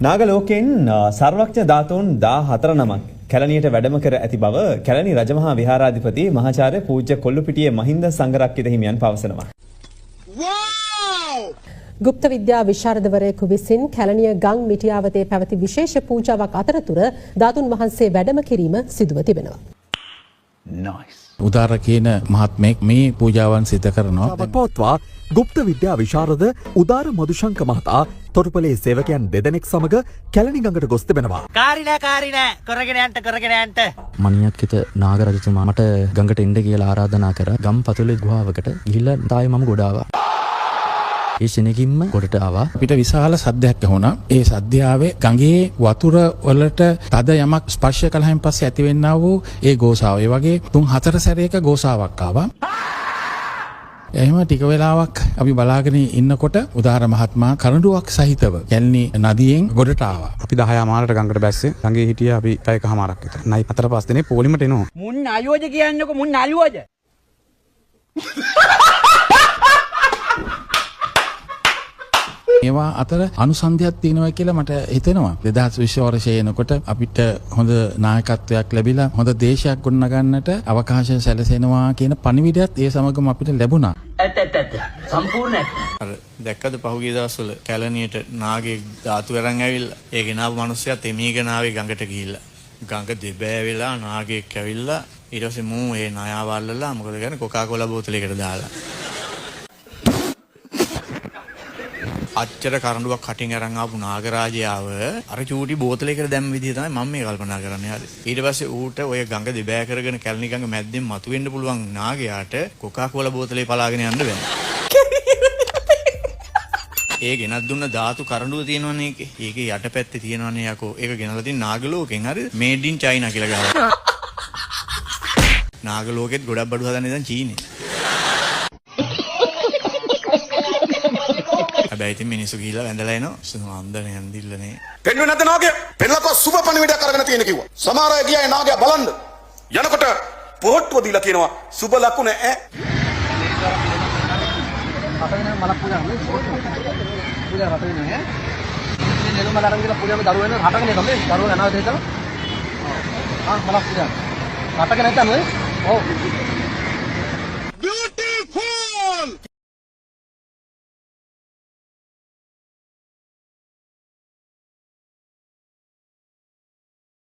නාගලෝකෙන් සර්වඥ ධාතුන් 14 නමක් කැලණියට වැඩම කර ඇති බව කැලණි රජමහා විහාරාධිපති මහාචාර්ය පූජ්‍ය කොල්ලුපිටියේ මහින්ද සංඝරක්කිත හිමියන් පවසනවා. ගුප්ත විද්‍යා විශාරදවරයෙකු විසින් කැලණිය ගම් මිටියාවතේ පැවති විශේෂ පූජාවක් අතරතුර ධාතුන් වහන්සේ වැඩම කිරීම සිදුව තිබෙනවා. උදාර කියන මහත්මයෙක් මේ පූජාවන් සිදු කරනවා. පවත්වා ගුප්ත විද්‍යා විශාරද උදාර මදුශංක මහතා තොටුපළේ සේවකයන් දෙදෙනෙක් සමග කැලණි ගඟට ගොස් තිබෙනවා. කාරිනෑ කරගෙන යන්න. මණියක්කිත නාග රජතුමා මට ගඟට එන්න කියලා ආරාධනා කරා. ගම් පතුලේ ගුහාවකට ගිහිල්ලා තායි මම ගොඩ ආවා. ඒ ශෙනගින්ම ගොඩට ආවා. අපිට විශාල සද්දයක් ඇහුණා. ඒ සද්දය ආවේ ගඟේ වතුර වලට තද යමක් ස්පර්ශ කළායින් පස්සේ ඇතිවෙනා වූ ඒ ගෝසාව. ඒ වගේ 3-4 සැරයක ගෝසාවක් ආවා. එහෙම ටික වෙලාවක් අපි බලාගෙන ඉන්නකොට උදාර මහත්මයා කරඬුවක් සහිතව කැලණි නදියෙන් ගොඩට ආවා. අපි 10 මාලට ගඟට බැස්සේ. ගඟේ හිටියා අපි පැයකමාරක් විතර. නයි 4-5 දිනේ පොලිමට එනවා. මුන් අයෝජ කියන්නකො මුන් අයෝජ. ඒවා අතර අනුසන්ධියක් තියෙනවා කියලා මට හිතෙනවා. 2020 වර්ෂයේ එනකොට අපිට හොඳ නායකත්වයක් ලැබිලා හොඳ දේශයක් ගොඩනගන්නට අවකාශය සැලසෙනවා කියන පණිවිඩයත් ඒ සමගම අපිට ලැබුණා. ඇත්ත. සම්පූර්ණ ඇත්ත. අර දැක්කද පහුගිය දවස්වල කැලණියට නාගේ ධාතු අරන් ඇවිල්ලා ඒ ගෙනාවු මිනිස්සයා තෙමීගෙන ආවේ ගඟට ගිහිල්ලා. ගඟ දෙබෑ වෙලා නාගෙක් ඇවිල්ලා ඊට පස්සේ මූ ඒ ණයාව අල්ලලා මොකද කරන්නේ කොකාකෝලා බෝතලයකට දාලා. අච්චර කරඬුවක් කටින් අරන් ආපු නාගරාජයාව අර චූටි බෝතලයකට දැම්ම විදිහ තමයි මම මේ කල්පනා කරන්නේ. හරි. ඊට පස්සේ ඌට ඔය ගඟ දෙබෑ කරගෙන කැලණි ගඟ මැද්දෙන් මතුවෙන්න පුළුවන් නාගයාට කොකාකෝලා බෝතලේ පලාගෙන යන්න බෑ. ඒ ගෙනත් දුන්න ධාතු කරඬුව තියෙනවනේ ඒකේ. ඒකේ යටපැත්තේ තියෙනවනේ යකෝ. ඒක ගෙනලා තියෙන නාගලෝකෙන් හරි මේඩ් ඉන් චයිනා කියලා ගහලා. නාගලෝකෙත් ගොඩක් බඩු හදන්නේ දැන් චීනේ. හැබැයි ඉතින් මිනිස්සු ගිහිල්ලා වැඳලා එනවා. සුන්දරනේ ඇඳිල්ලනේ. පෙන්වෙන්නේ නැද්ද නාගය? පෙන්ලකෝ සුබ පණිවිඩයක් අරගෙන තියෙන කිව්වා. සමහර අය ගියා නාගයා බලන්න. යනකොට පොහොට්ටුව දීලා කියනවා සුබ ලකුණ ඈ. රටගෙන මලක් පූජා කරන්නේ පූජා රටගෙන ඈ. මේ නෙළුම මල අරන් ගිහලා පූජාව දරුවෝ වෙන රටගෙන තමයි දරුවෝ යනවා දෙතන. මලක් පූජා. රටගෙන නැත්නම් ඔය ඔව්